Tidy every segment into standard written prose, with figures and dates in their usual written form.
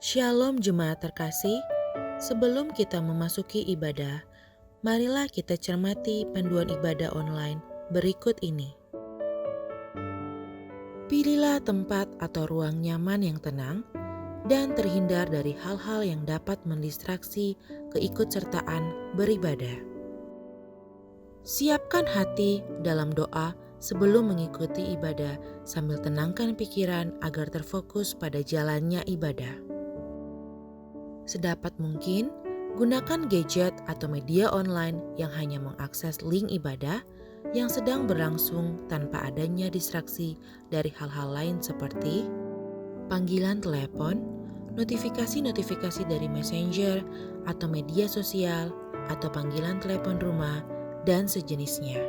Shalom jemaat terkasih, sebelum kita memasuki ibadah, marilah kita cermati panduan ibadah online berikut ini. Pilihlah tempat atau ruang nyaman yang tenang dan terhindar dari hal-hal yang dapat mendistraksi keikutsertaan beribadah. Siapkan hati dalam doa sebelum mengikuti ibadah sambil tenangkan pikiran agar terfokus pada jalannya ibadah. Sedapat mungkin, gunakan gadget atau media online yang hanya mengakses link ibadah yang sedang berlangsung tanpa adanya distraksi dari hal-hal lain seperti panggilan telepon, notifikasi-notifikasi dari messenger atau media sosial, atau panggilan telepon rumah, dan sejenisnya.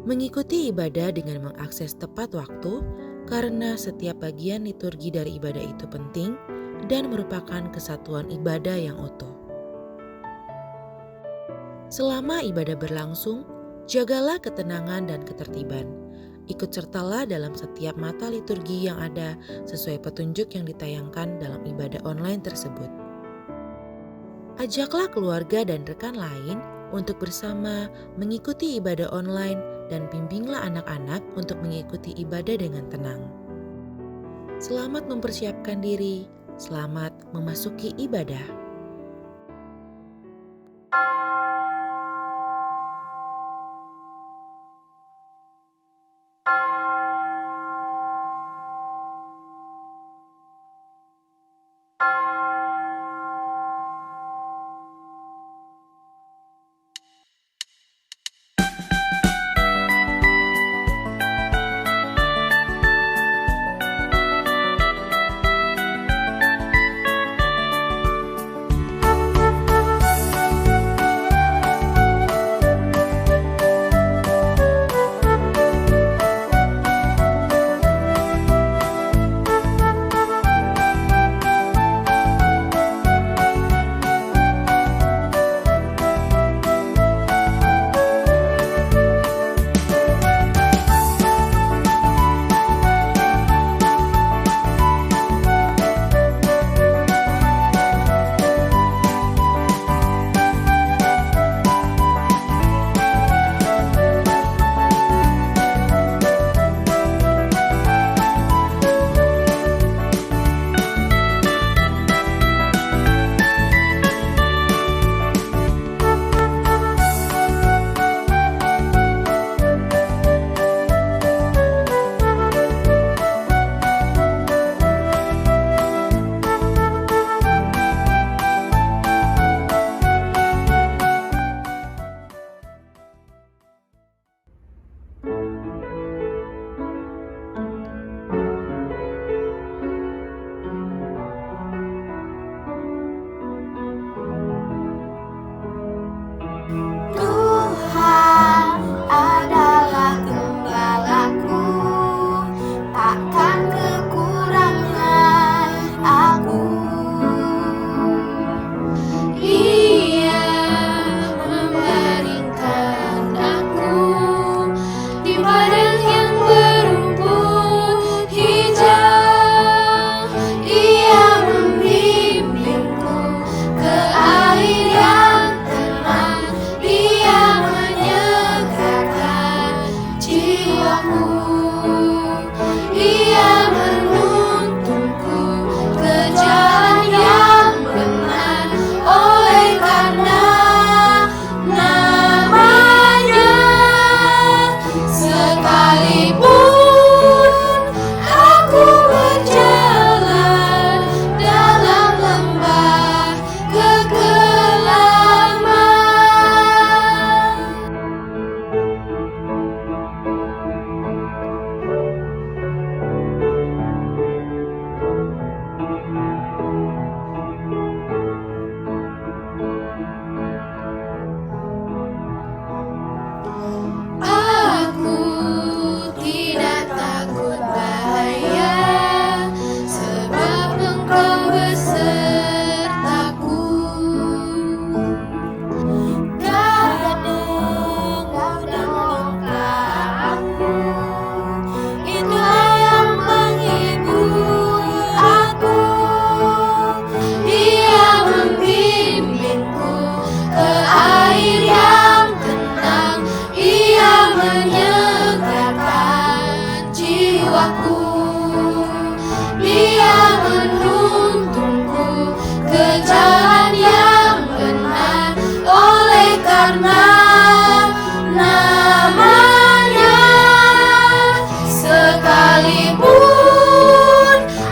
Mengikuti ibadah dengan mengakses tepat waktu karena setiap bagian liturgi dari ibadah itu penting dan merupakan kesatuan ibadah yang utuh. Selama ibadah berlangsung, jagalah ketenangan dan ketertiban. Ikut sertalah dalam setiap mata liturgi yang ada sesuai petunjuk yang ditayangkan dalam ibadah online tersebut. Ajaklah keluarga dan rekan lain untuk bersama mengikuti ibadah online dan bimbinglah anak-anak untuk mengikuti ibadah dengan tenang. Selamat mempersiapkan diri. Selamat memasuki ibadah. Tuhan adalah gembalaku, takkan kekurangan aku. Ia membaringkan aku di padang yang berumput hijau. Ia membimbingku ke air yang tenang. Ia menyegarkan jiwaku. Ia menuntunku ke jalan yang benar oleh karena namanya. Sekalipun aku berjalan dalam lembah kegelapan, aku. Dia menuntunku ke jalan yang benar oleh karena namanya. Sekalipun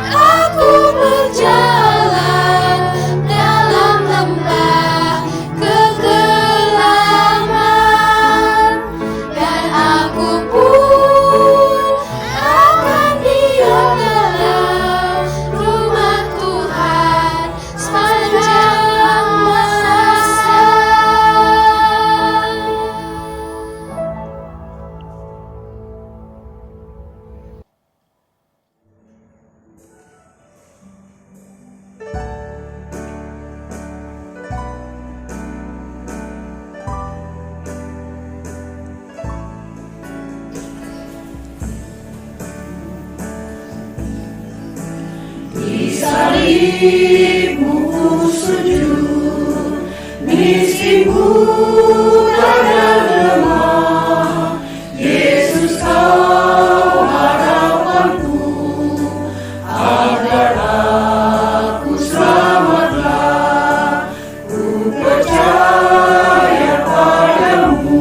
aku berjalan dalam lembah kegelapan, dan aku pun akan diam dalam rumah Tuhan sepanjang masa. Di salibmu ku sujud, miskinmu pada lemah. Yesus kau harapanku, agar aku selamatlah. Ku percaya padamu,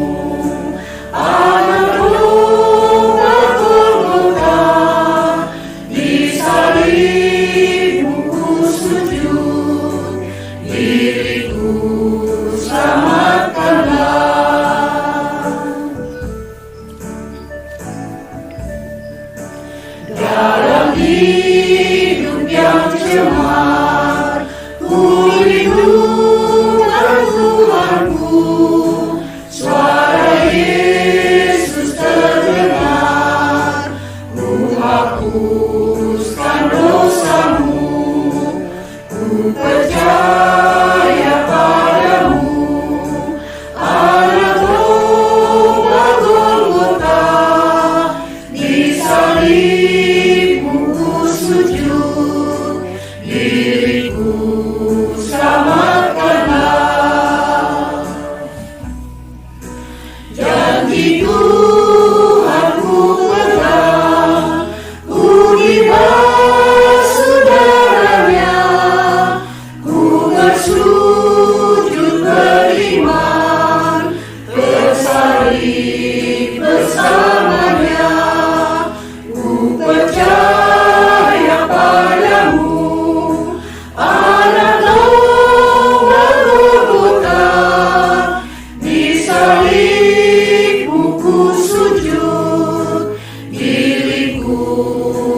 anak domba Golgota. Di salibmu ku sujud, diriku selamatkanlah. Dalam hidup yang cemar, ku rindukan Tuhanku. Suara Yesus terdengar, ku hapuskan dosamu. Ku percaya padamu, anak domba Golgota. Di salibmu ku sujud, diriku selamatkanlah. Janji Tuhan ku pegang, ku dibasuh darahnya. Ku bersujud beriman, bersalib bersamanya. Ku percaya padamu, anak domba Golgota. Di salibmu ku sujud, diriku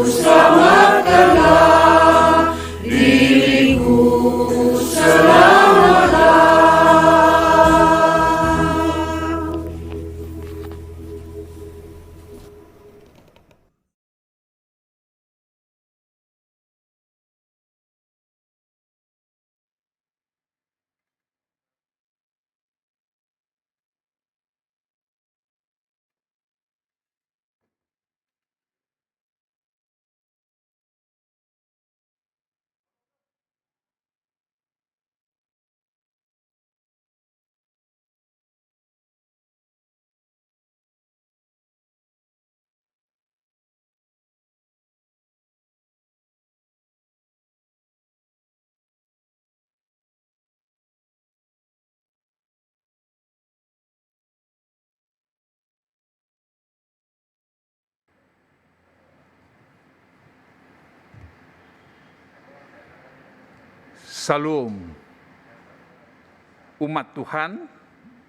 selamatkanlah. Diriku selamatlah. Salam, umat Tuhan.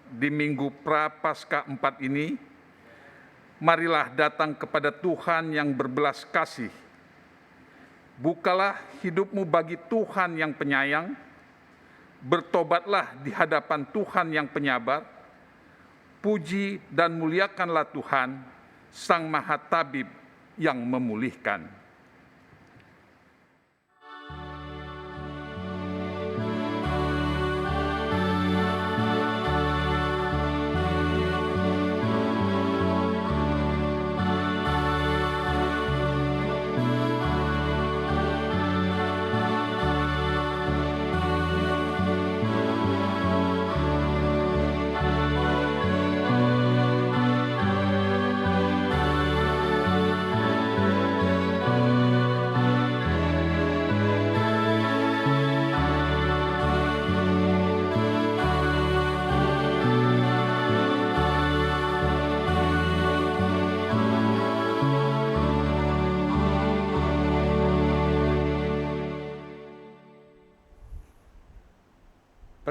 Di Minggu Prapaskah 4 ini, marilah datang kepada Tuhan yang berbelas kasih. Bukalah hidupmu bagi Tuhan yang penyayang, bertobatlah di hadapan Tuhan yang penyabar. Puji dan muliakanlah Tuhan, Sang Maha Tabib yang memulihkan.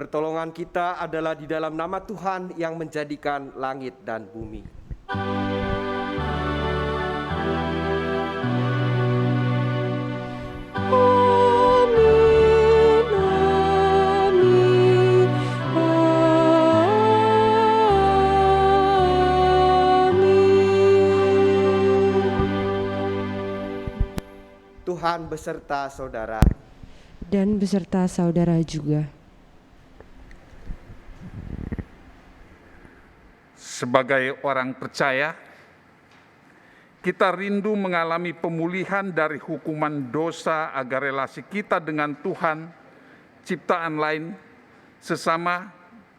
Pertolongan kita adalah di dalam nama Tuhan yang menjadikan langit dan bumi. Tuhan beserta saudara. Dan beserta saudara juga. Sebagai orang percaya, kita rindu mengalami pemulihan dari hukuman dosa agar relasi kita dengan Tuhan, ciptaan lain, sesama,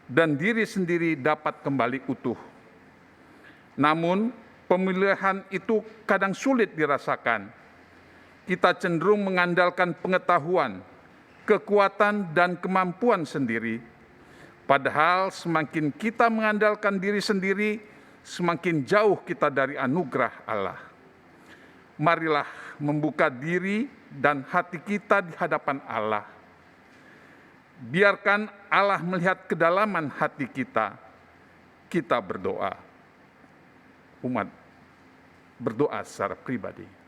dan diri sendiri dapat kembali utuh. Namun, pemulihan itu kadang sulit dirasakan. Kita cenderung mengandalkan pengetahuan, kekuatan, dan kemampuan sendiri. Padahal semakin kita mengandalkan diri sendiri, semakin jauh kita dari anugerah Allah. Marilah membuka diri dan hati kita di hadapan Allah. Biarkan Allah melihat kedalaman hati kita. Kita berdoa. Umat berdoa secara pribadi.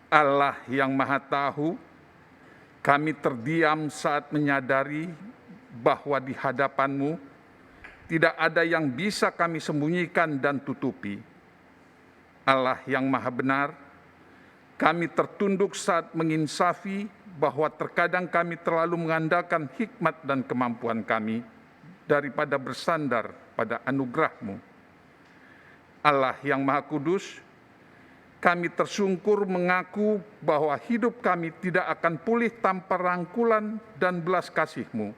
Allah yang Maha Tahu, kami terdiam saat menyadari bahwa di hadapan-Mu tidak ada yang bisa kami sembunyikan dan tutupi. Allah yang Maha Benar, kami tertunduk saat menginsafi bahwa terkadang kami terlalu mengandalkan hikmat dan kemampuan kami daripada bersandar pada anugerah-Mu. Allah yang Maha Kudus, kami tersungkur mengaku bahwa hidup kami tidak akan pulih tanpa rangkulan dan belas kasih-Mu.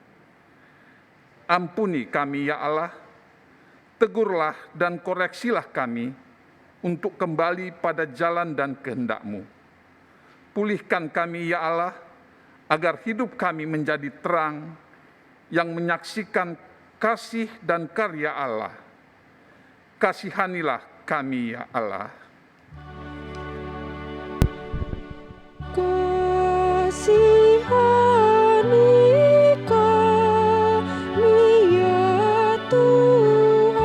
Ampuni kami ya Allah, tegurlah dan koreksilah kami untuk kembali pada jalan dan kehendak-Mu. Pulihkan kami ya Allah, agar hidup kami menjadi terang yang menyaksikan kasih dan karya Allah. Kasihanilah kami ya Allah. Kasihani kami ya Tuhan.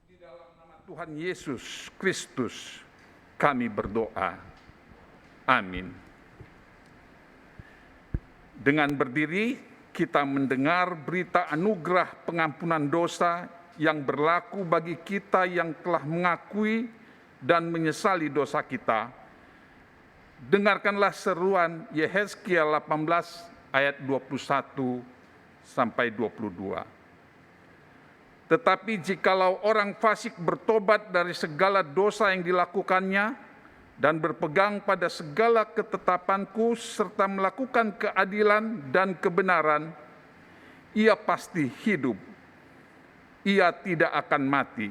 Di dalam nama Tuhan Yesus Kristus kami berdoa. Amin. Dengan berdiri, kita mendengar berita anugerah pengampunan dosa yang berlaku bagi kita yang telah mengakui dan menyesali dosa kita. Dengarkanlah seruan Yehezkiel 18 ayat 21 sampai 22. Tetapi jikalau orang fasik bertobat dari segala dosa yang dilakukannya dan berpegang pada segala ketetapanku serta melakukan keadilan dan kebenaran, ia pasti hidup. Ia tidak akan mati.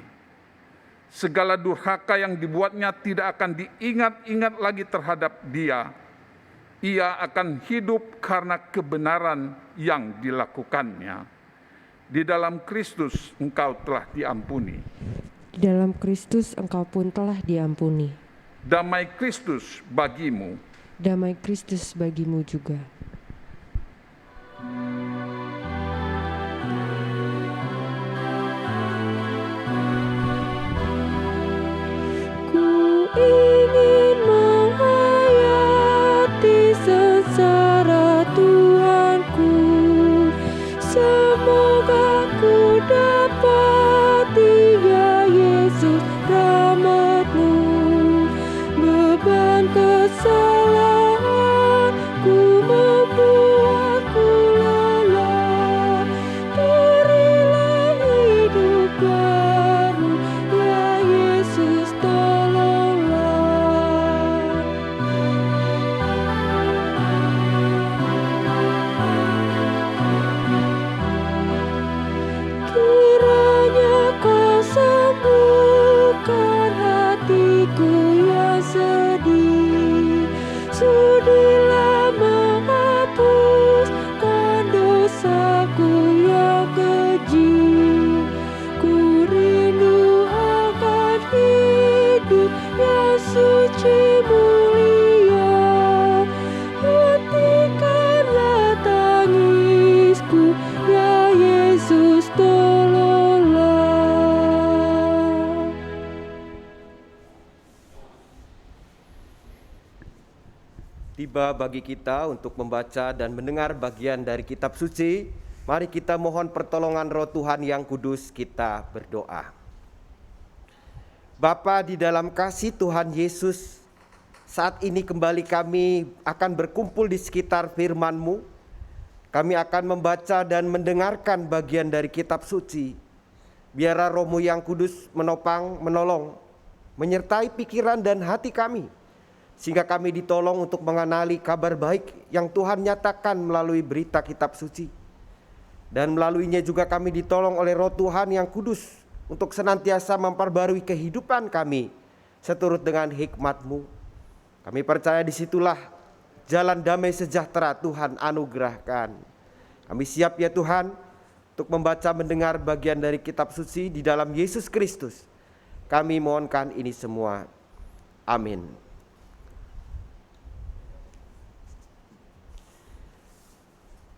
Segala durhaka yang dibuatnya tidak akan diingat-ingat lagi terhadap dia. Ia akan hidup karena kebenaran yang dilakukannya. Di dalam Kristus engkau telah diampuni. Di dalam Kristus engkau pun telah diampuni. Damai Kristus bagimu. Damai Kristus bagimu juga. Ingin menghayati secara Tuhanku, semoga ku dapati ya Yesus rahmat-Mu. Beban kesalahanku membuatku lelah, berilah hidup baru ya Yesus, kiranya Kau sembuhkan hatiku yang sedih, Tiba bagi kita untuk membaca dan mendengar bagian dari kitab suci. Mari kita mohon pertolongan Roh Tuhan yang kudus, kita berdoa. Bapa di dalam kasih Tuhan Yesus, saat ini kembali kami akan berkumpul di sekitar firman-Mu. Kami akan membaca dan mendengarkan bagian dari kitab suci. Biarlah Roh-Mu yang kudus menopang, menolong, menyertai pikiran dan hati kami, sehingga kami ditolong untuk mengenali kabar baik yang Tuhan nyatakan melalui berita kitab suci. Dan melaluinya juga kami ditolong oleh Roh Tuhan yang kudus untuk senantiasa memperbarui kehidupan kami seturut dengan hikmat-Mu. Kami percaya disitulah jalan damai sejahtera Tuhan anugerahkan. Kami siap ya Tuhan untuk membaca mendengar bagian dari kitab suci di dalam Yesus Kristus. Kami mohonkan ini semua. Amin.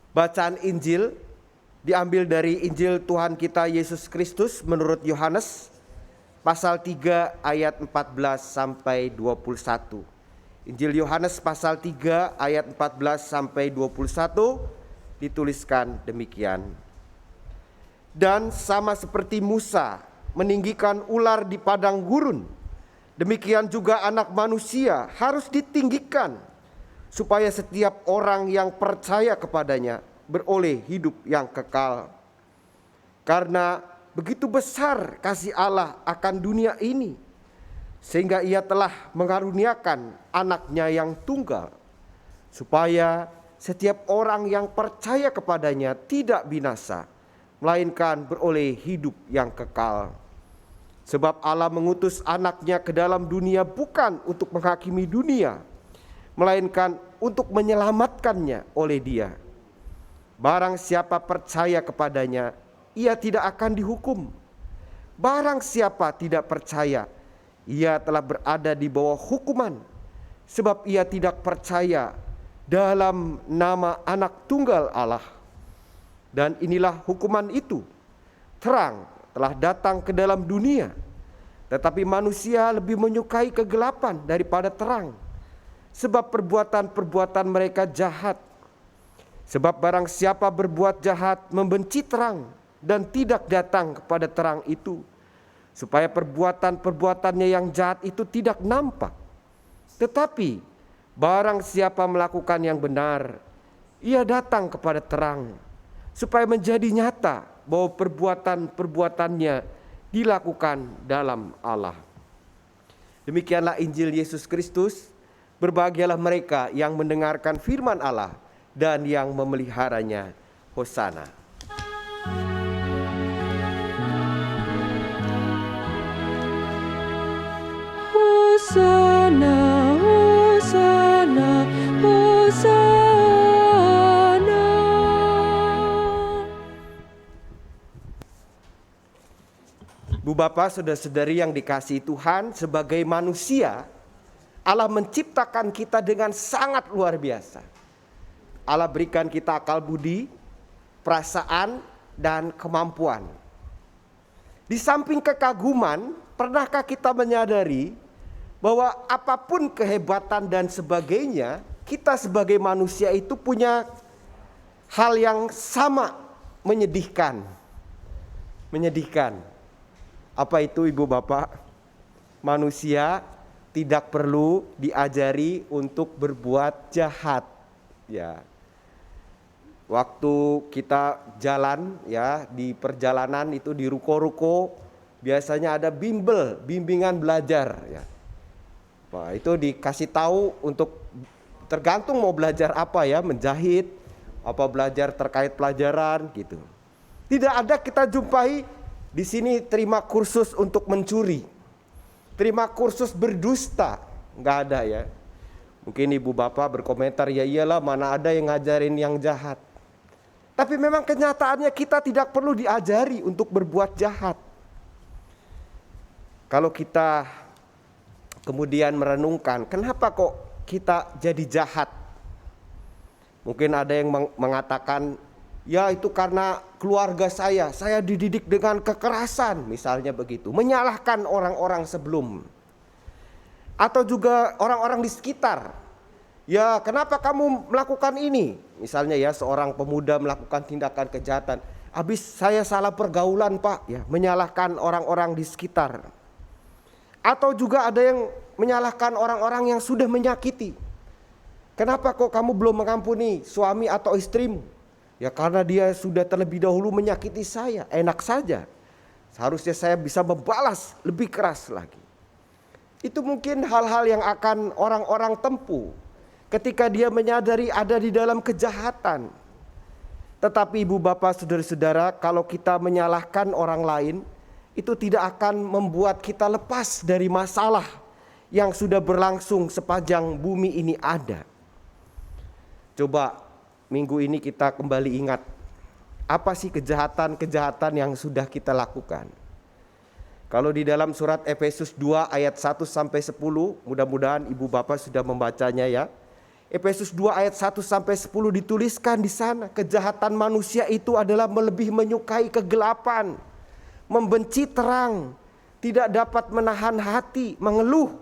Bacaan Injil diambil dari Injil Tuhan kita Yesus Kristus menurut Yohanes pasal 3 ayat 14 sampai 21. Injil Yohanes pasal 3 ayat 14 sampai 21 dituliskan demikian. Dan sama seperti Musa meninggikan ular di padang gurun, demikian juga Anak Manusia harus ditinggikan, supaya setiap orang yang percaya kepadanya beroleh hidup yang kekal. Karena begitu besar kasih Allah akan dunia ini, sehingga Ia telah mengaruniakan anaknya yang tunggal, supaya setiap orang yang percaya kepadanya tidak binasa, melainkan beroleh hidup yang kekal. Sebab Allah mengutus anaknya ke dalam dunia bukan untuk menghakimi dunia, melainkan untuk menyelamatkannya oleh Dia. Barang siapa percaya kepadanya, ia tidak akan dihukum. Barang siapa tidak percaya, ia telah berada di bawah hukuman, sebab ia tidak percaya dalam nama Anak Tunggal Allah. Dan inilah hukuman itu, terang telah datang ke dalam dunia, tetapi manusia lebih menyukai kegelapan daripada terang, sebab perbuatan-perbuatan mereka jahat. Sebab barang siapa berbuat jahat membenci terang dan tidak datang kepada terang itu, supaya perbuatan-perbuatannya yang jahat itu tidak nampak. Tetapi barang siapa melakukan yang benar, ia datang kepada terang, supaya menjadi nyata bahwa perbuatan-perbuatannya dilakukan dalam Allah. Demikianlah Injil Yesus Kristus. Berbahagialah mereka yang mendengarkan firman Allah dan yang memeliharanya. Hosana. Hosana, Hosana, Hosana. Bu Bapak, saudara-saudari yang dikasihi Tuhan, sebagai manusia Allah menciptakan kita dengan sangat luar biasa. Allah berikan kita akal budi, perasaan, dan kemampuan. Di samping kekaguman, pernahkah kita menyadari bahwa apapun kehebatan dan sebagainya, kita sebagai manusia itu punya hal yang sama menyedihkan. Menyedihkan. Apa itu Ibu Bapak? Manusia tidak perlu diajari untuk berbuat jahat. Ya. Waktu kita jalan ya di perjalanan itu di ruko-ruko biasanya ada bimbingan belajar ya. Nah, itu dikasih tahu untuk tergantung mau belajar apa ya, menjahit, apa belajar terkait pelajaran gitu. Tidak ada kita jumpai di sini terima kursus untuk mencuri, terima kursus berdusta, nggak ada ya. Mungkin ibu bapak berkomentar, ya iyalah mana ada yang ngajarin yang jahat. Tapi memang kenyataannya kita tidak perlu diajari untuk berbuat jahat. Kalau kita kemudian merenungkan, kenapa kok kita jadi jahat? Mungkin ada yang mengatakan, ya itu karena keluarga saya dididik dengan kekerasan, misalnya begitu. Menyalahkan orang-orang sebelum. Atau juga orang-orang di sekitar Ya, kenapa kamu melakukan ini? Misalnya ya, seorang pemuda melakukan tindakan kejahatan. Habis saya salah pergaulan Pak, ya, menyalahkan orang-orang di sekitar. Atau juga ada yang menyalahkan orang-orang yang sudah menyakiti. Kenapa kok kamu belum mengampuni suami atau istrimu? Ya karena dia sudah terlebih dahulu menyakiti saya, enak saja. Seharusnya saya bisa membalas lebih keras lagi. Itu mungkin hal-hal yang akan orang-orang tempuh ketika dia menyadari ada di dalam kejahatan. Tetapi ibu bapak saudara-saudara, kalau kita menyalahkan orang lain, itu tidak akan membuat kita lepas dari masalah yang sudah berlangsung sepanjang bumi ini ada. Coba minggu ini kita kembali ingat, apa sih kejahatan-kejahatan yang sudah kita lakukan? Kalau di dalam surat Efesus 2 ayat 1 sampai 10, mudah-mudahan ibu bapak sudah membacanya ya. Efesus 2 ayat 1 sampai 10 dituliskan di sana, kejahatan manusia itu adalah lebih menyukai kegelapan, membenci terang, tidak dapat menahan hati, mengeluh,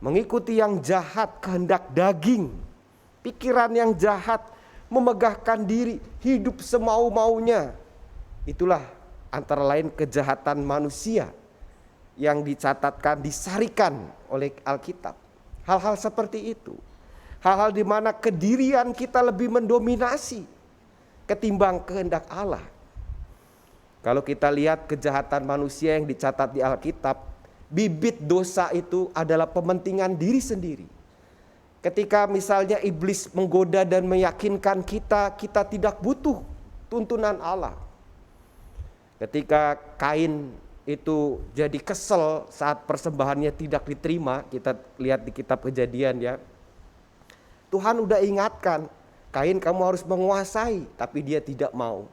mengikuti yang jahat, kehendak daging, pikiran yang jahat, memegahkan diri, hidup semau-maunya. Itulah antara lain kejahatan manusia yang dicatatkan, disarikan oleh Alkitab. Hal-hal seperti itu. Hal-hal di mana kedirian kita lebih mendominasi ketimbang kehendak Allah. Kalau kita lihat kejahatan manusia yang dicatat di Alkitab, bibit dosa itu adalah pementingan diri sendiri. Ketika misalnya iblis menggoda dan meyakinkan kita tidak butuh tuntunan Allah. Ketika Kain itu jadi kesel saat persembahannya tidak diterima, kita lihat di kitab Kejadian ya. Tuhan udah ingatkan, Kain kamu harus menguasai, tapi dia tidak mau.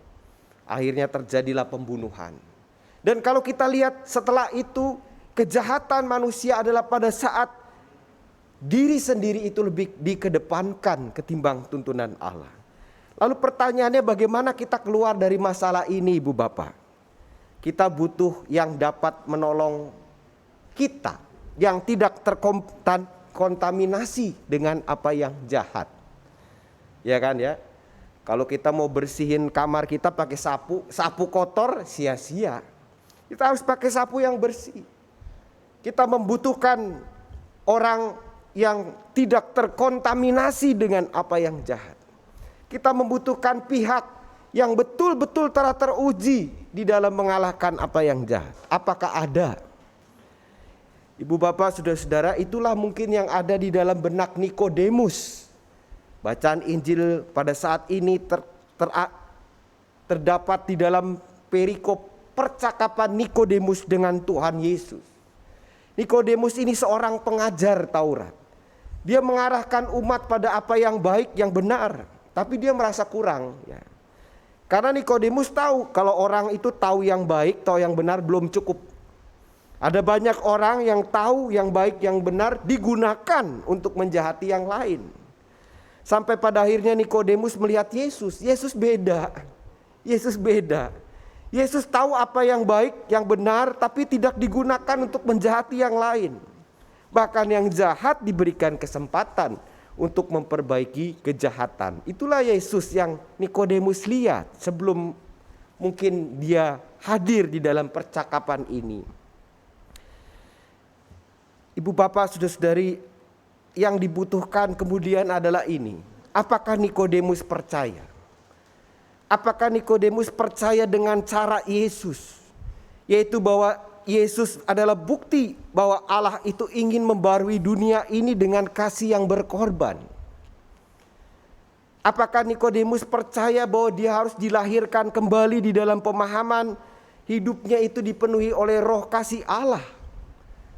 Akhirnya terjadilah pembunuhan. Dan kalau kita lihat setelah itu, kejahatan manusia adalah pada saat diri sendiri itu lebih dikedepankan ketimbang tuntunan Allah. Lalu pertanyaannya, bagaimana kita keluar dari masalah ini ibu bapak? Kita butuh yang dapat menolong kita, yang tidak terkontaminasi dengan apa yang jahat. Ya kan ya? Kalau kita mau bersihin kamar kita pakai sapu kotor sia-sia. Kita harus pakai sapu yang bersih. Kita membutuhkan orang yang tidak terkontaminasi dengan apa yang jahat. Kita membutuhkan pihak yang betul-betul telah teruji di dalam mengalahkan apa yang jahat. Apakah ada? Ibu bapak saudara-saudara, itulah mungkin yang ada di dalam benak Nikodemus. Bacaan Injil pada saat ini terdapat di dalam perikop percakapan Nikodemus dengan Tuhan Yesus. Nikodemus ini seorang pengajar Taurat. Dia mengarahkan umat pada apa yang baik, yang benar, tapi dia merasa kurang ya. Karena Nikodemus tahu kalau orang itu tahu yang baik, tahu yang benar belum cukup. Ada banyak orang yang tahu yang baik, yang benar digunakan untuk menjahati yang lain. Sampai pada akhirnya Nikodemus melihat Yesus. Yesus beda. Yesus beda. Yesus tahu apa yang baik, yang benar, tapi tidak digunakan untuk menjahati yang lain. Bahkan yang jahat diberikan kesempatan untuk memperbaiki kejahatan. Itulah Yesus yang Nikodemus lihat sebelum mungkin dia hadir di dalam percakapan ini. Ibu bapak saudara-saudari, yang dibutuhkan kemudian adalah ini. Apakah Nikodemus percaya? Apakah Nikodemus percaya dengan cara Yesus? Yaitu bahwa Yesus adalah bukti bahwa Allah itu ingin membarui dunia ini dengan kasih yang berkorban. Apakah Nikodemus percaya bahwa dia harus dilahirkan kembali di dalam pemahaman hidupnya itu dipenuhi oleh roh kasih Allah?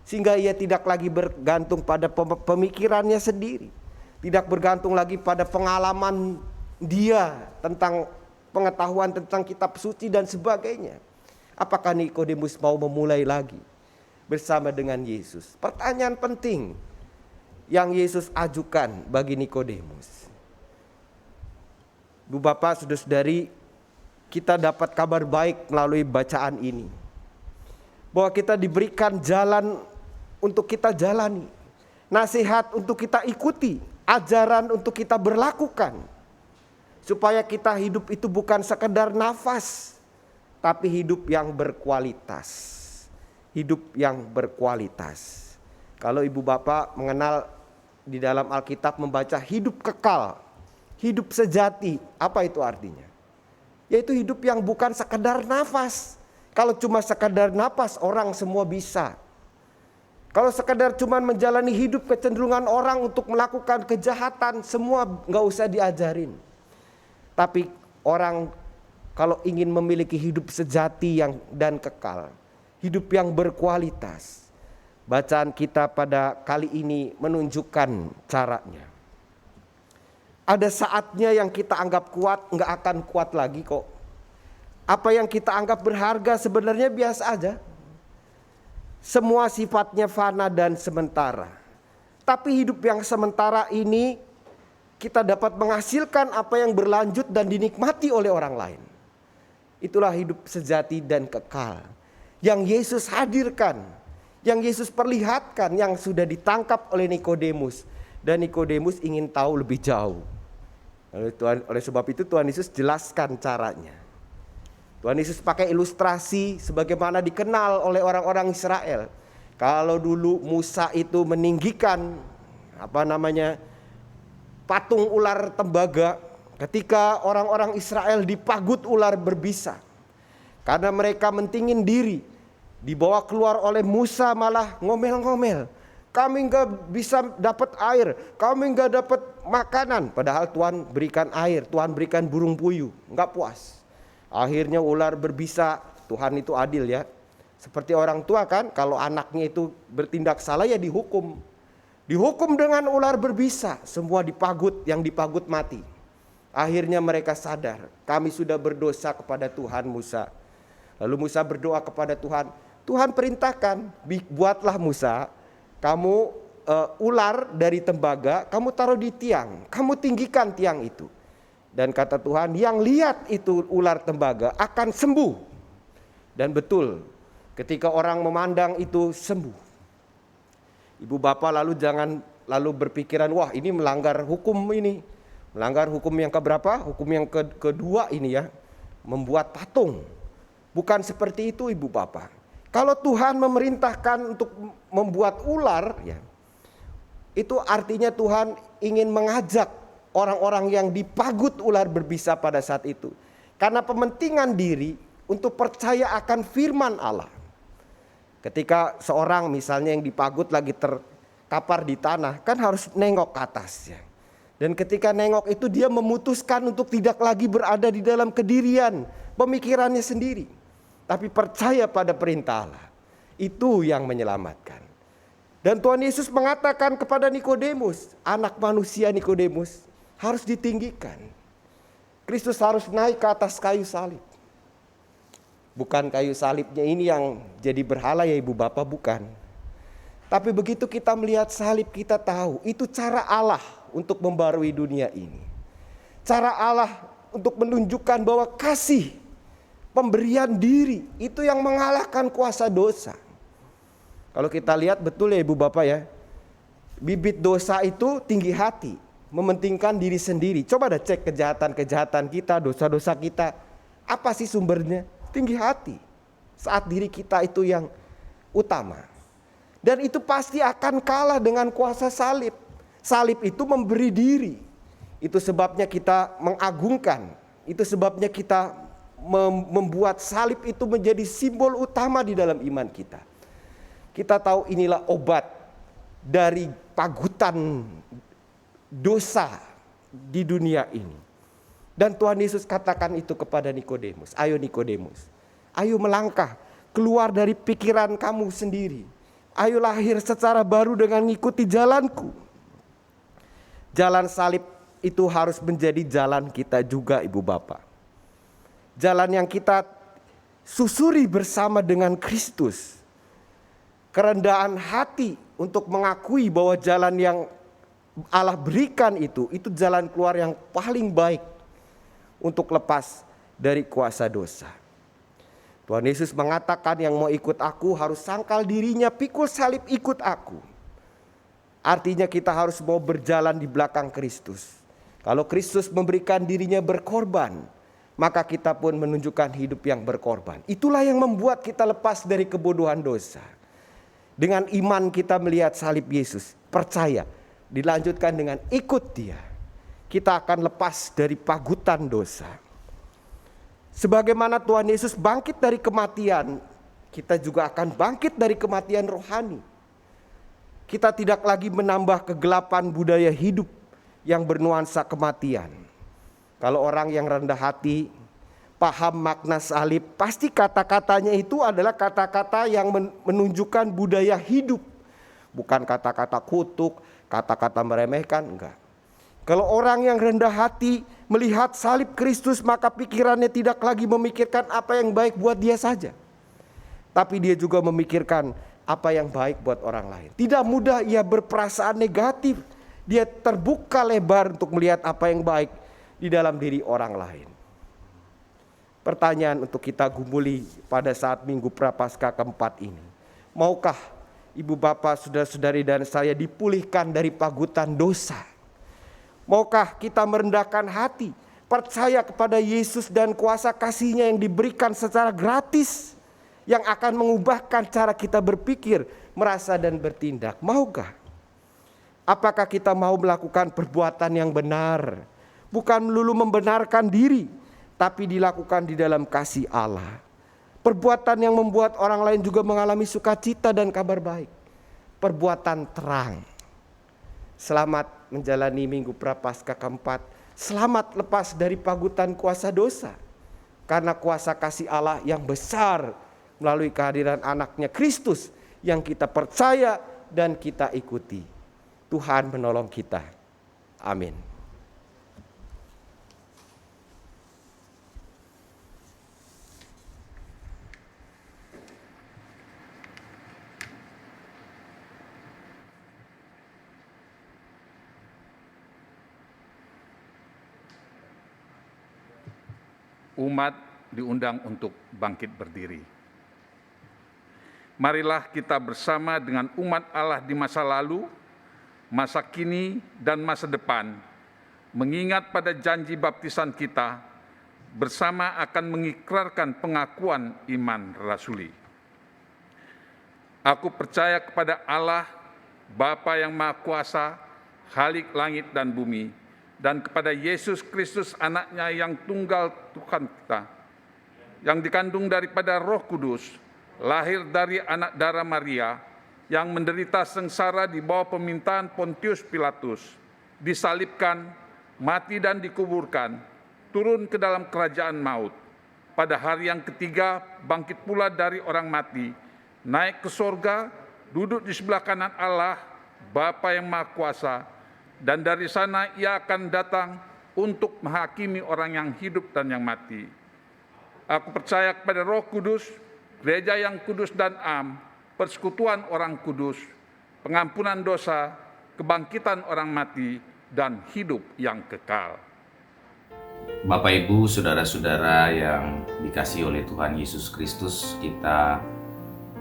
Sehingga ia tidak lagi bergantung pada pemikirannya sendiri. Tidak bergantung lagi pada pengalaman dia tentang pengetahuan tentang kitab suci dan sebagainya. Apakah Nikodemus mau memulai lagi bersama dengan Yesus? Pertanyaan penting yang Yesus ajukan bagi Nikodemus. Bu bapak, saudara-saudari, kita dapat kabar baik melalui bacaan ini. Bahwa kita diberikan jalan untuk kita jalani. Nasihat untuk kita ikuti. ajaran untuk kita berlakukan. Supaya kita hidup itu bukan sekedar nafas, tapi hidup yang berkualitas. Hidup yang berkualitas. Kalau ibu bapak mengenal di dalam Alkitab membaca hidup kekal, hidup sejati, apa itu artinya? Yaitu hidup yang bukan sekedar nafas. Kalau cuma sekedar nafas orang semua bisa. Kalau sekedar cuma menjalani hidup kecenderungan orang untuk melakukan kejahatan, semua nggak usah diajarin. Tapi orang kalau ingin memiliki hidup sejati dan kekal, hidup yang berkualitas, bacaan kita pada kali ini menunjukkan caranya. Ada saatnya yang kita anggap kuat nggak akan kuat lagi kok. Apa yang kita anggap berharga sebenarnya biasa aja. Semua sifatnya fana dan sementara. Tapi hidup yang sementara ini kita dapat menghasilkan apa yang berlanjut dan dinikmati oleh orang lain. Itulah hidup sejati dan kekal. Yang Yesus hadirkan, yang Yesus perlihatkan, yang sudah ditangkap oleh Nikodemus. Dan Nikodemus ingin tahu lebih jauh. Oleh sebab itu Tuhan Yesus jelaskan caranya. Tuhan Yesus pakai ilustrasi sebagaimana dikenal oleh orang-orang Israel. Kalau dulu Musa itu meninggikan patung ular tembaga ketika orang-orang Israel dipagut ular berbisa. Karena mereka mentingin diri, dibawa keluar oleh Musa malah ngomel-ngomel. Kami nggak bisa dapat air, kami nggak dapat makanan. Padahal Tuhan berikan air, Tuhan berikan burung puyuh, nggak puas. Akhirnya ular berbisa. Tuhan itu adil ya. Seperti orang tua kan, kalau anaknya itu bertindak salah ya dihukum. Dihukum dengan ular berbisa. Semua dipagut, yang dipagut mati. Akhirnya mereka sadar, kami sudah berdosa kepada Tuhan Musa. Lalu Musa berdoa kepada Tuhan. Tuhan perintahkan, buatlah Musa, kamu ular dari tembaga, kamu taruh di tiang. Kamu tinggikan tiang itu. Dan kata Tuhan, yang lihat itu ular tembaga akan sembuh. Dan betul, ketika orang memandang itu sembuh. Ibu bapak jangan berpikiran, wah ini melanggar hukum ini. Melanggar hukum yang keberapa? Hukum yang kedua ini ya. Membuat patung. Bukan seperti itu ibu bapak. Kalau Tuhan memerintahkan untuk membuat ular, ya, itu artinya Tuhan ingin mengajak orang-orang yang dipagut ular berbisa pada saat itu. Karena pementingan diri untuk percaya akan firman Allah. Ketika seorang misalnya yang dipagut lagi terkapar di tanah, kan harus nengok ke atas ya. Dan ketika nengok itu dia memutuskan untuk tidak lagi berada di dalam kedirian pemikirannya sendiri. Tapi percaya pada perintah Allah. Itu yang menyelamatkan. Dan Tuhan Yesus mengatakan kepada Nikodemus, anak manusia Nikodemus, harus ditinggikan. Kristus harus naik ke atas kayu salib. Bukan kayu salibnya ini yang jadi berhala ya ibu bapak, bukan. Tapi begitu kita melihat salib kita tahu itu cara Allah untuk membarui dunia ini. Cara Allah untuk menunjukkan bahwa kasih, pemberian diri itu yang mengalahkan kuasa dosa. Kalau kita lihat betul ya ibu bapak ya, bibit dosa itu tinggi hati, mementingkan diri sendiri. Coba dah cek kejahatan-kejahatan kita, dosa-dosa kita. Apa sih sumbernya? Tinggi hati. Saat diri kita itu yang utama. Dan itu pasti akan kalah dengan kuasa salib. Salib itu memberi diri. Itu sebabnya kita mengagungkan. Itu sebabnya kita membuat salib itu menjadi simbol utama di dalam iman kita. Kita tahu inilah obat dari pagutan dosa di dunia ini. Dan Tuhan Yesus katakan itu kepada Nikodemus. Ayo Nikodemus, ayo melangkah keluar dari pikiran kamu sendiri. Ayo lahir secara baru dengan mengikuti jalanku. Jalan salib itu harus menjadi jalan kita juga ibu bapak. Jalan yang kita susuri bersama dengan Kristus. Kerendahan hati untuk mengakui bahwa jalan yang Allah berikan itu jalan keluar yang paling baik untuk lepas dari kuasa dosa. Tuhan Yesus mengatakan yang mau ikut aku harus sangkal dirinya, pikul salib ikut aku. Artinya kita harus mau berjalan di belakang Kristus. Kalau Kristus memberikan dirinya berkorban, maka kita pun menunjukkan hidup yang berkorban. Itulah yang membuat kita lepas dari kebodohan dosa. Dengan iman kita melihat salib Yesus, percaya, dilanjutkan dengan ikut Dia, kita akan lepas dari pagutan dosa. Sebagaimana Tuhan Yesus bangkit dari kematian, kita juga akan bangkit dari kematian rohani. Kita tidak lagi menambah kegelapan budaya hidup yang bernuansa kematian. Kalau orang yang rendah hati paham makna salib, pasti kata-katanya itu adalah kata-kata yang menunjukkan budaya hidup. Bukan kata-kata kutuk, kata-kata meremehkan, enggak. Kalau orang yang rendah hati melihat salib Kristus, maka pikirannya tidak lagi memikirkan apa yang baik buat dia saja, tapi dia juga memikirkan apa yang baik buat orang lain. Tidak mudah ia berperasaan negatif. Dia terbuka lebar untuk melihat apa yang baik di dalam diri orang lain. Pertanyaan untuk kita gumuli pada saat Minggu Prapaskah keempat ini. Maukah ibu bapak, saudara-saudari dan saya dipulihkan dari pagutan dosa? Maukah kita merendahkan hati, percaya kepada Yesus dan kuasa kasih-Nya yang diberikan secara gratis, yang akan mengubahkan cara kita berpikir, merasa dan bertindak? Maukah? Apakah kita mau melakukan perbuatan yang benar? Bukan melulu membenarkan diri, tapi dilakukan di dalam kasih Allah. Perbuatan yang membuat orang lain juga mengalami sukacita dan kabar baik. Perbuatan terang. Selamat menjalani Minggu Prapaskah keempat. Selamat lepas dari pagutan kuasa dosa. Karena kuasa kasih Allah yang besar melalui kehadiran anaknya Kristus yang kita percaya dan kita ikuti. Tuhan menolong kita. Amin. Umat diundang untuk bangkit berdiri. Marilah kita bersama dengan umat Allah di masa lalu, masa kini, dan masa depan, mengingat pada janji baptisan kita, bersama akan mengikrarkan pengakuan iman rasuli. Aku percaya kepada Allah, Bapa yang Maha Kuasa, Khalik langit dan bumi, dan kepada Yesus Kristus anaknya yang tunggal Tuhan kita, yang dikandung daripada Roh Kudus, lahir dari anak darah Maria, yang menderita sengsara di bawah pemerintahan Pontius Pilatus, disalibkan, mati dan dikuburkan, turun ke dalam kerajaan maut. Pada hari yang ketiga bangkit pula dari orang mati, naik ke sorga, duduk di sebelah kanan Allah, Bapa yang Maha Kuasa, dan dari sana Ia akan datang untuk menghakimi orang yang hidup dan yang mati. Aku percaya kepada Roh Kudus, gereja yang kudus dan am, persekutuan orang kudus, pengampunan dosa, kebangkitan orang mati, dan hidup yang kekal. Bapak, Ibu, saudara-saudara yang dikasihi oleh Tuhan Yesus Kristus, kita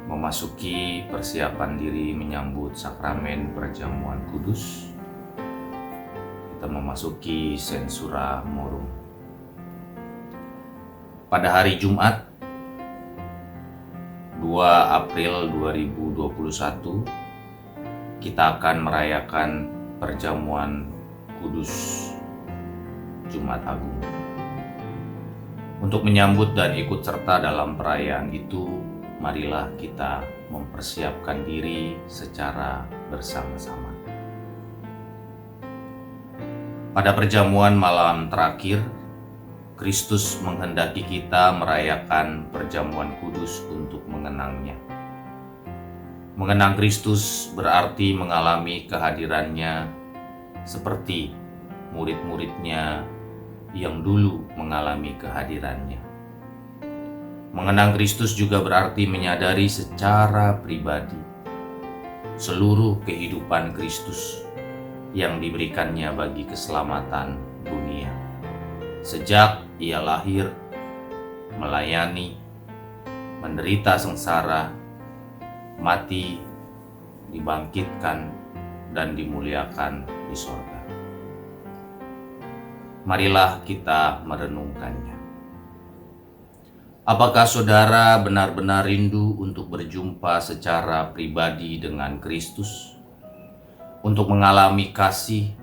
memasuki persiapan diri menyambut sakramen perjamuan kudus. Kita memasuki Sensura Morum. Pada hari Jumat 2 April 2021, kita akan merayakan perjamuan kudus Jumat Agung. Untuk menyambut dan ikut serta dalam perayaan itu, marilah kita mempersiapkan diri secara bersama-sama. Pada perjamuan malam terakhir, Kristus menghendaki kita merayakan perjamuan kudus untuk mengenangnya. Mengenang Kristus berarti mengalami kehadirannya seperti murid-muridnya yang dulu mengalami kehadirannya. Mengenang Kristus juga berarti menyadari secara pribadi seluruh kehidupan Kristus yang diberikannya bagi keselamatan dunia. Sejak Ia lahir, melayani, menderita sengsara, mati, dibangkitkan, dan dimuliakan di sorga. Marilah kita merenungkannya. Apakah saudara benar-benar rindu untuk berjumpa secara pribadi dengan Kristus? Untuk mengalami kasih,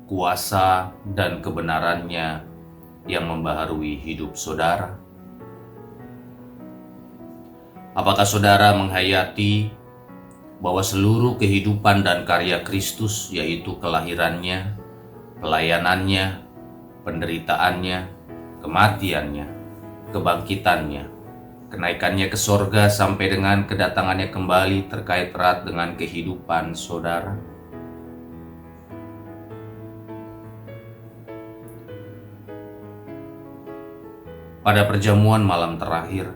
kuasa, dan kebenarannya yang membaharui hidup saudara? Apakah saudara menghayati bahwa seluruh kehidupan dan karya Kristus, yaitu kelahirannya, pelayanannya, penderitaannya, kematiannya, kebangkitannya, kenaikannya ke sorga sampai dengan kedatangannya kembali terkait erat dengan kehidupan saudara? Pada perjamuan malam terakhir,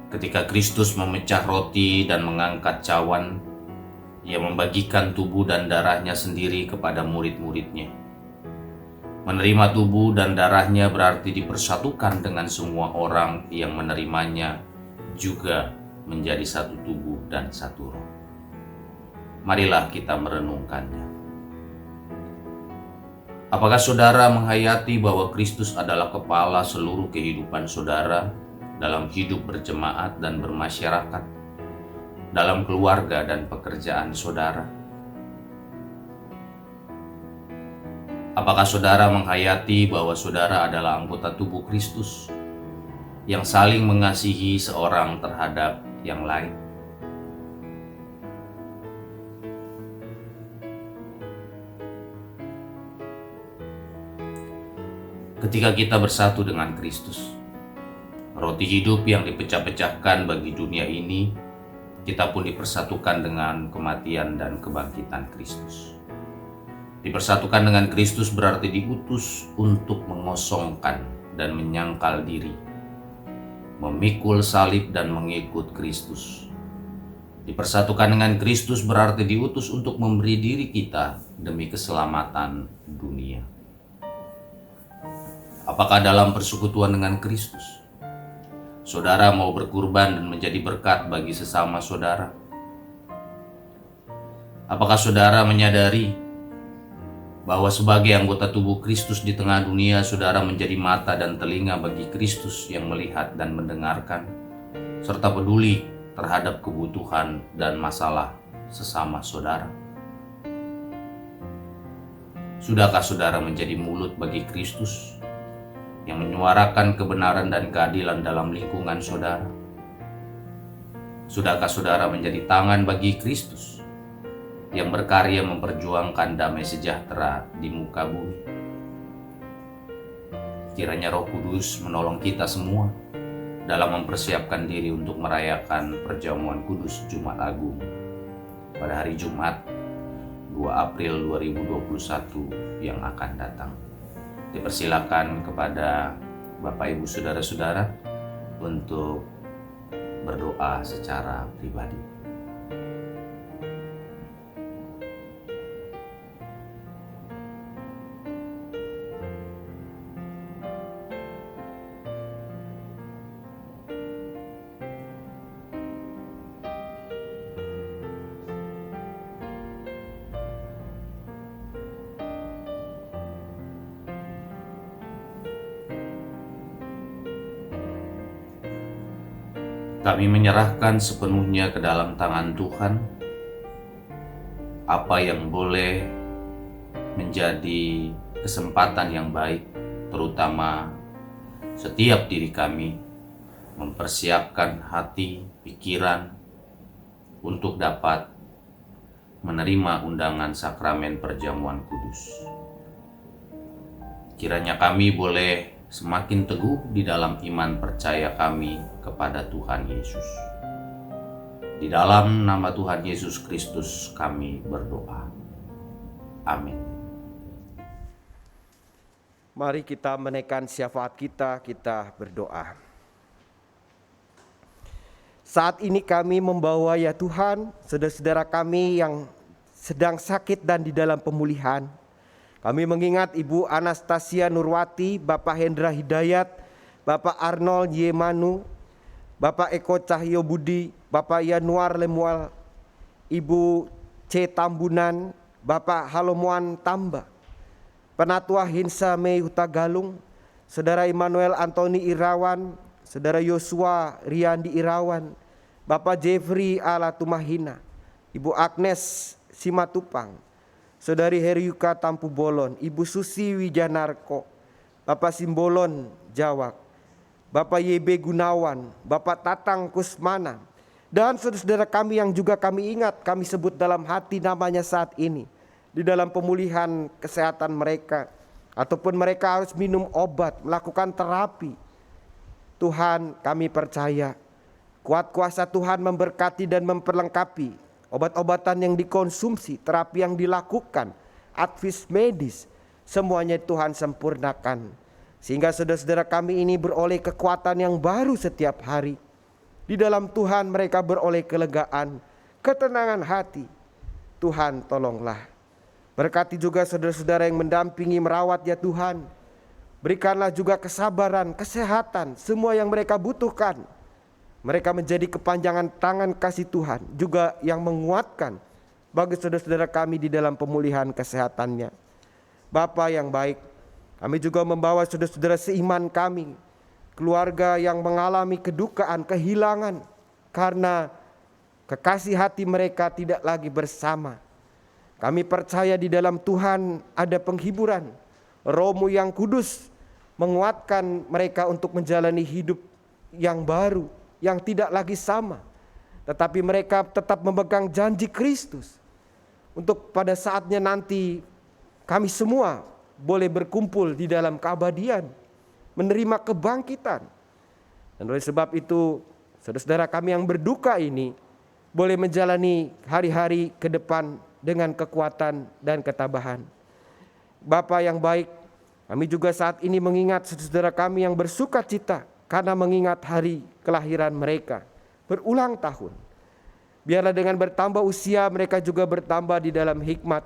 ketika Kristus memecah roti dan mengangkat cawan, Ia membagikan tubuh dan darahnya sendiri kepada murid-muridnya. Menerima tubuh dan darahnya berarti dipersatukan dengan semua orang yang menerimanya, juga menjadi satu tubuh dan satu roh. Marilah kita merenungkannya. Apakah saudara menghayati bahwa Kristus adalah kepala seluruh kehidupan saudara dalam hidup berjemaat dan bermasyarakat, dalam keluarga dan pekerjaan saudara? Apakah saudara menghayati bahwa saudara adalah anggota tubuh Kristus yang saling mengasihi seorang terhadap yang lain? Ketika kita bersatu dengan Kristus, roti hidup yang dipecah-pecahkan bagi dunia ini, kita pun dipersatukan dengan kematian dan kebangkitan Kristus. Dipersatukan dengan Kristus berarti diutus untuk mengosongkan dan menyangkal diri, memikul salib dan mengikut Kristus. Dipersatukan dengan Kristus berarti diutus untuk memberi diri kita demi keselamatan dunia. Apakah dalam persekutuan dengan Kristus, saudara mau berkurban dan menjadi berkat bagi sesama saudara? Apakah saudara menyadari bahwa sebagai anggota tubuh Kristus di tengah dunia, saudara menjadi mata dan telinga bagi Kristus yang melihat dan mendengarkan, serta peduli terhadap kebutuhan dan masalah sesama saudara? Sudahkah saudara menjadi mulut bagi Kristus yang menyuarakan kebenaran dan keadilan dalam lingkungan saudara? Sudahkah saudara menjadi tangan bagi Kristus yang berkarya memperjuangkan damai sejahtera di muka bumi? Kiranya Roh Kudus menolong kita semua dalam mempersiapkan diri untuk merayakan perjamuan kudus Jumat Agung pada hari Jumat 2 April 2021 yang akan datang. Dipersilakan kepada Bapak Ibu Saudara-saudara untuk berdoa secara pribadi. Kami menyerahkan sepenuhnya ke dalam tangan Tuhan apa yang boleh menjadi kesempatan yang baik, terutama setiap diri kami mempersiapkan hati, pikiran untuk dapat menerima undangan sakramen perjamuan kudus. Kiranya kami boleh semakin teguh di dalam iman percaya kami kepada Tuhan Yesus. Di dalam nama Tuhan Yesus Kristus kami berdoa. Amin. Mari kita menaikkan syafaat kita berdoa. Saat ini kami membawa ya Tuhan, saudara-saudara kami yang sedang sakit dan di dalam pemulihan. Kami mengingat Ibu Anastasia Nurwati, Bapak Hendra Hidayat, Bapak Arnold Yemanu, Bapak Eko Cahyo Budi, Bapak Yanuar Lemual, Ibu C. Tambunan, Bapak Halomuan Tamba, Penatua Hinsa Mei Hutagalung, Saudara Immanuel Antoni Irawan, Saudara Yosua Riandi Irawan, Bapak Jeffrey Alatumahina, Ibu Agnes Simatupang, Saudari Heriuka Tampu Bolon, Ibu Susi Wijanarko, Bapak Simbolon Jawak, Bapak YB Gunawan, Bapak Tatang Kusmana, dan saudara-saudara kami yang juga kami ingat, kami sebut dalam hati namanya saat ini, di dalam pemulihan kesehatan mereka, ataupun mereka harus minum obat, melakukan terapi. Tuhan, kami percaya kuat kuasa Tuhan memberkati dan memperlengkapi obat-obatan yang dikonsumsi, terapi yang dilakukan, advis medis, semuanya Tuhan sempurnakan. Sehingga saudara-saudara kami ini beroleh kekuatan yang baru setiap hari. Di dalam Tuhan mereka beroleh kelegaan, ketenangan hati. Tuhan tolonglah. Berkati juga saudara-saudara yang mendampingi merawat ya Tuhan. Berikanlah juga kesabaran, kesehatan, semua yang mereka butuhkan. Mereka menjadi kepanjangan tangan kasih Tuhan, juga yang menguatkan bagi saudara-saudara kami di dalam pemulihan kesehatannya. Bapa yang baik, kami juga membawa saudara-saudara seiman kami, keluarga yang mengalami kedukaan, kehilangan karena kekasih hati mereka tidak lagi bersama. Kami percaya di dalam Tuhan ada penghiburan, Roh-Mu yang kudus menguatkan mereka untuk menjalani hidup yang baru, yang tidak lagi sama. Tetapi mereka tetap memegang janji Kristus untuk pada saatnya nanti kami semua boleh berkumpul di dalam keabadian, menerima kebangkitan. Dan oleh sebab itu, saudara-saudara kami yang berduka ini boleh menjalani hari-hari ke depan dengan kekuatan dan ketabahan. Bapa yang baik, kami juga saat ini mengingat saudara kami yang bersuka cita karena mengingat hari kelahiran mereka berulang tahun. Biarlah dengan bertambah usia mereka juga bertambah di dalam hikmat,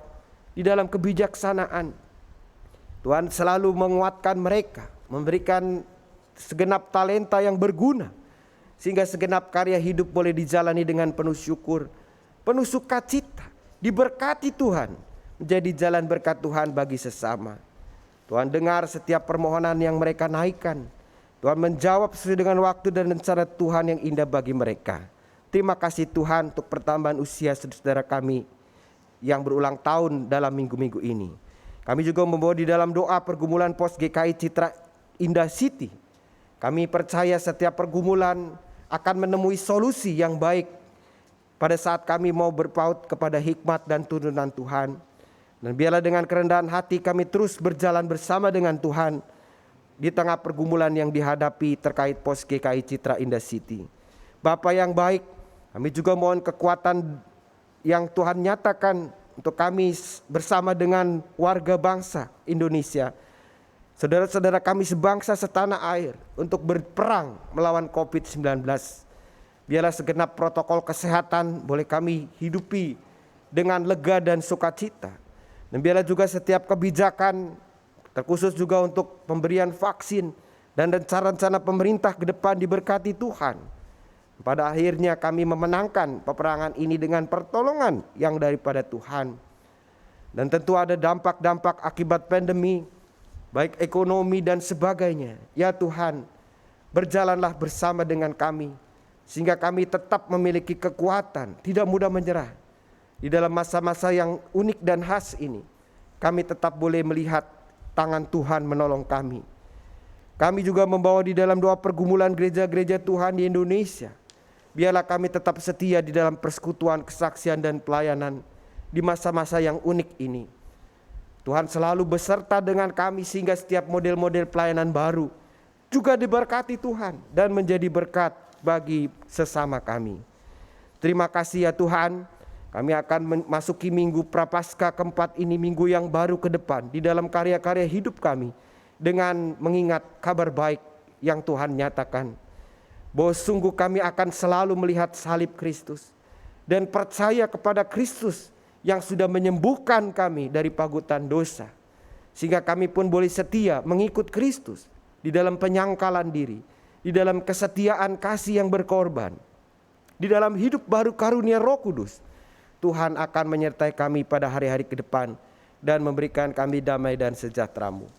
di dalam kebijaksanaan. Tuhan selalu menguatkan mereka, memberikan segenap talenta yang berguna, sehingga segenap karya hidup boleh dijalani dengan penuh syukur, penuh sukacita, diberkati Tuhan, menjadi jalan berkat Tuhan bagi sesama. Tuhan dengar setiap permohonan yang mereka naikkan. Tuhan menjawab sesuai dengan waktu dan rencana Tuhan yang indah bagi mereka. Terima kasih Tuhan untuk pertambahan usia saudara kami yang berulang tahun dalam minggu-minggu ini. Kami juga membawa di dalam doa pergumulan pos GKI Citra Indah City. Kami percaya setiap pergumulan akan menemui solusi yang baik pada saat kami mau berpaut kepada hikmat dan turunan Tuhan. Dan biarlah dengan kerendahan hati kami terus berjalan bersama dengan Tuhan di tengah pergumulan yang dihadapi terkait pos GKI Citra Indah City. Bapa yang baik, kami juga mohon kekuatan yang Tuhan nyatakan untuk kami bersama dengan warga bangsa Indonesia, saudara-saudara kami sebangsa setanah air untuk berperang melawan COVID-19. Biarlah segenap protokol kesehatan boleh kami hidupi dengan lega dan sukacita. Dan biarlah juga setiap kebijakan, terkhusus juga untuk pemberian vaksin dan rencana-rencana pemerintah ke depan diberkati Tuhan. Pada akhirnya kami memenangkan peperangan ini dengan pertolongan yang daripada Tuhan. Dan tentu ada dampak-dampak akibat pandemi, baik ekonomi dan sebagainya. Ya Tuhan, berjalanlah bersama dengan kami, sehingga kami tetap memiliki kekuatan, tidak mudah menyerah. Di dalam masa-masa yang unik dan khas ini, kami tetap boleh melihat tangan Tuhan menolong kami. Kami juga membawa di dalam doa pergumulan gereja-gereja Tuhan di Indonesia. Biarlah kami tetap setia di dalam persekutuan, kesaksian dan pelayanan di masa-masa yang unik ini. Tuhan selalu beserta dengan kami sehingga setiap model-model pelayanan baru juga diberkati Tuhan dan menjadi berkat bagi sesama kami. Terima kasih ya Tuhan. Kami akan memasuki minggu Prapaskah keempat ini, minggu yang baru ke depan di dalam karya-karya hidup kami dengan mengingat kabar baik yang Tuhan nyatakan. Bahwa sungguh kami akan selalu melihat salib Kristus dan percaya kepada Kristus yang sudah menyembuhkan kami dari pagutan dosa. Sehingga kami pun boleh setia mengikut Kristus di dalam penyangkalan diri, di dalam kesetiaan kasih yang berkorban, di dalam hidup baru karunia Roh Kudus. Tuhan akan menyertai kami pada hari-hari ke depan dan memberikan kami damai dan sejahtera-Mu.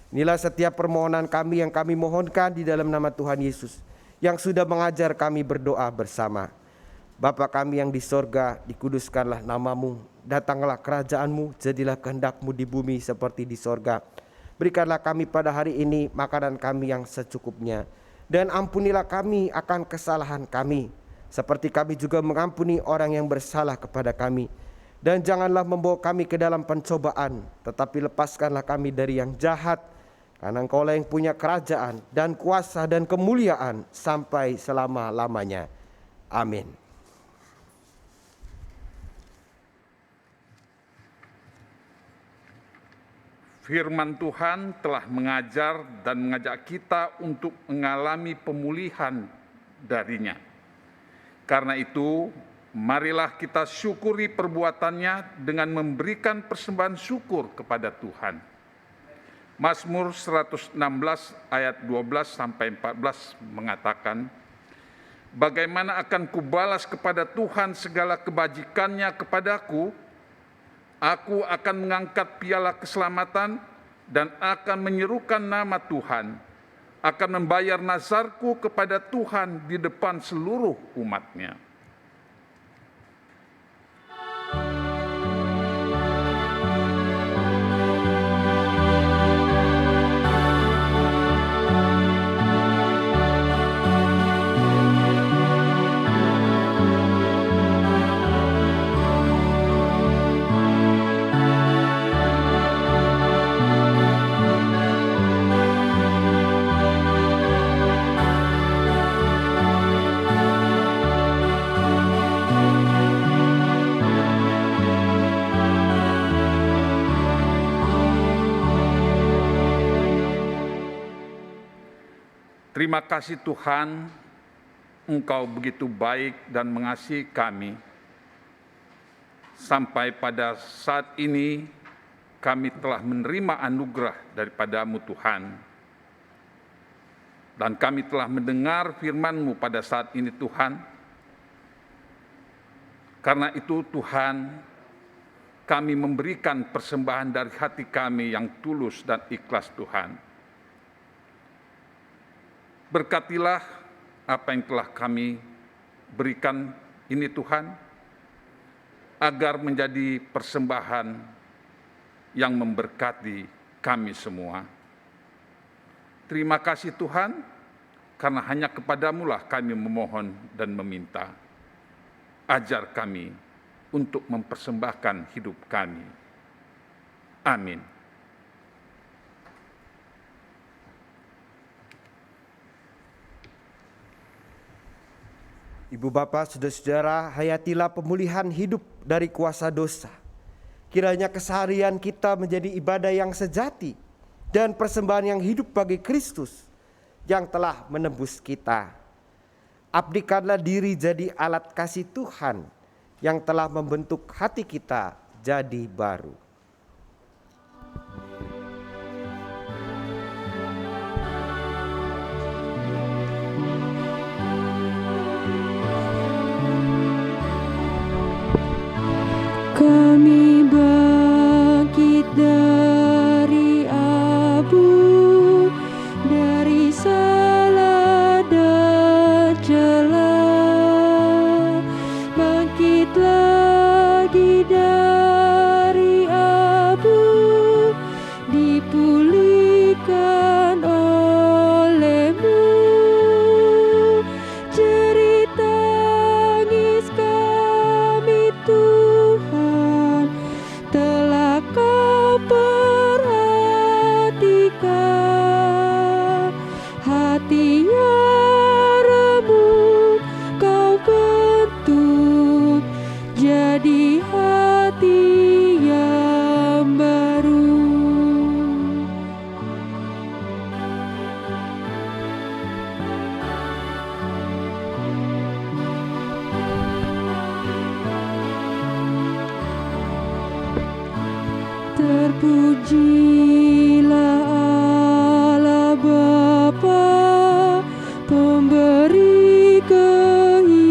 Inilah setiap permohonan kami yang kami mohonkan di dalam nama Tuhan Yesus, yang sudah mengajar kami berdoa bersama. Bapa kami yang di sorga, dikuduskanlah nama-Mu, datanglah kerajaan-Mu, jadilah kehendak-Mu di bumi seperti di sorga. Berikanlah kami pada hari ini makanan kami yang secukupnya, dan ampunilah kami akan kesalahan kami, seperti kami juga mengampuni orang yang bersalah kepada kami. Dan janganlah membawa kami ke dalam pencobaan, tetapi lepaskanlah kami dari yang jahat, karena Engkaulah yang punya kerajaan dan kuasa dan kemuliaan sampai selama-lamanya. Amin. Firman Tuhan telah mengajar dan mengajak kita untuk mengalami pemulihan darinya. Karena itu, marilah kita syukuri perbuatannya dengan memberikan persembahan syukur kepada Tuhan. Mazmur 116 ayat 12-14 mengatakan, "Bagaimana akan kubalas kepada Tuhan segala kebajikannya kepadaku? Aku akan mengangkat piala keselamatan dan akan menyerukan nama Tuhan, akan membayar nazarku kepada Tuhan di depan seluruh umat-Nya." Terima kasih Tuhan, Engkau begitu baik dan mengasihi kami. Sampai pada saat ini kami telah menerima anugerah daripada-Mu Tuhan. Dan kami telah mendengar firman-Mu pada saat ini Tuhan. Karena itu Tuhan, kami memberikan persembahan dari hati kami yang tulus dan ikhlas Tuhan. Berkatilah apa yang telah kami berikan ini Tuhan, agar menjadi persembahan yang memberkati kami semua. Terima kasih Tuhan, karena hanya kepadamu lah kami memohon dan meminta. Ajar kami untuk mempersembahkan hidup kami. Amin. Ibu bapak, saudara-saudara, hayatilah pemulihan hidup dari kuasa dosa. Kiranya keseharian kita menjadi ibadah yang sejati dan persembahan yang hidup bagi Kristus yang telah menebus kita. Abdikanlah diri jadi alat kasih Tuhan yang telah membentuk hati kita jadi baru. Kami bangkit dari abu, dari salah dan celah, bangkit lagi dari abu, dipulihkan oleh-Mu. Jerit tangis kami Tuhan, telah Kau perhatikan. Hati yang remuk Kau bentuk jadi hati yang baru. Terpujilah Allah Bapa, pemberi kehidupan.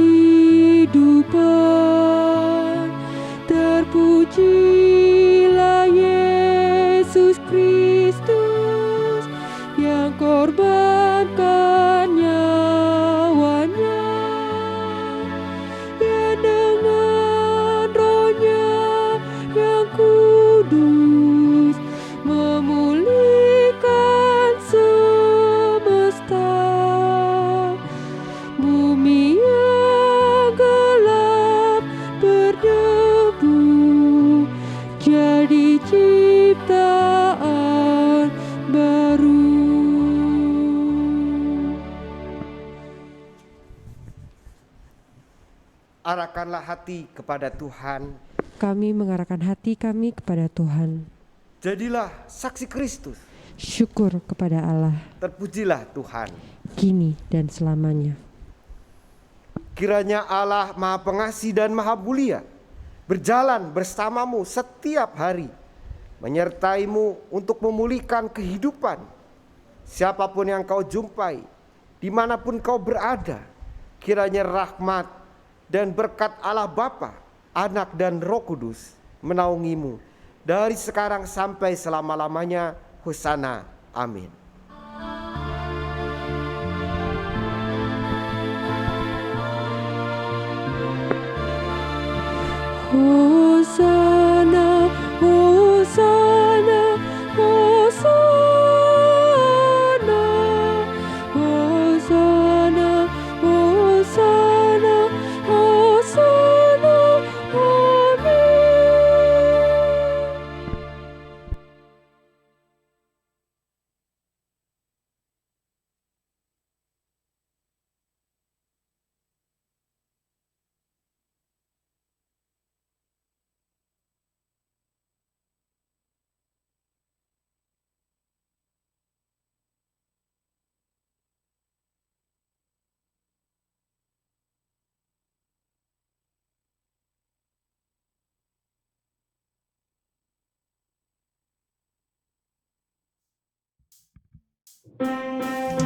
hati kepada Tuhan. Kami mengarahkan hati kami kepada Tuhan. Jadilah saksi Kristus. Syukur kepada Allah, Terpujilah Tuhan. kini dan selamanya. Kiranya Allah Maha Pengasih dan Maha Mulia berjalan bersamamu setiap hari, menyertaimu untuk memulihkan kehidupan. Siapapun yang kau jumpai, dimanapun kau berada, kiranya rahmat dan berkat Allah Bapa, Anak dan Roh Kudus menaungimu dari sekarang sampai selama-lamanya. Hosana. Amin. Hosana, Hosana, Hosana, Hosana, Hosana, Hosana, Amin.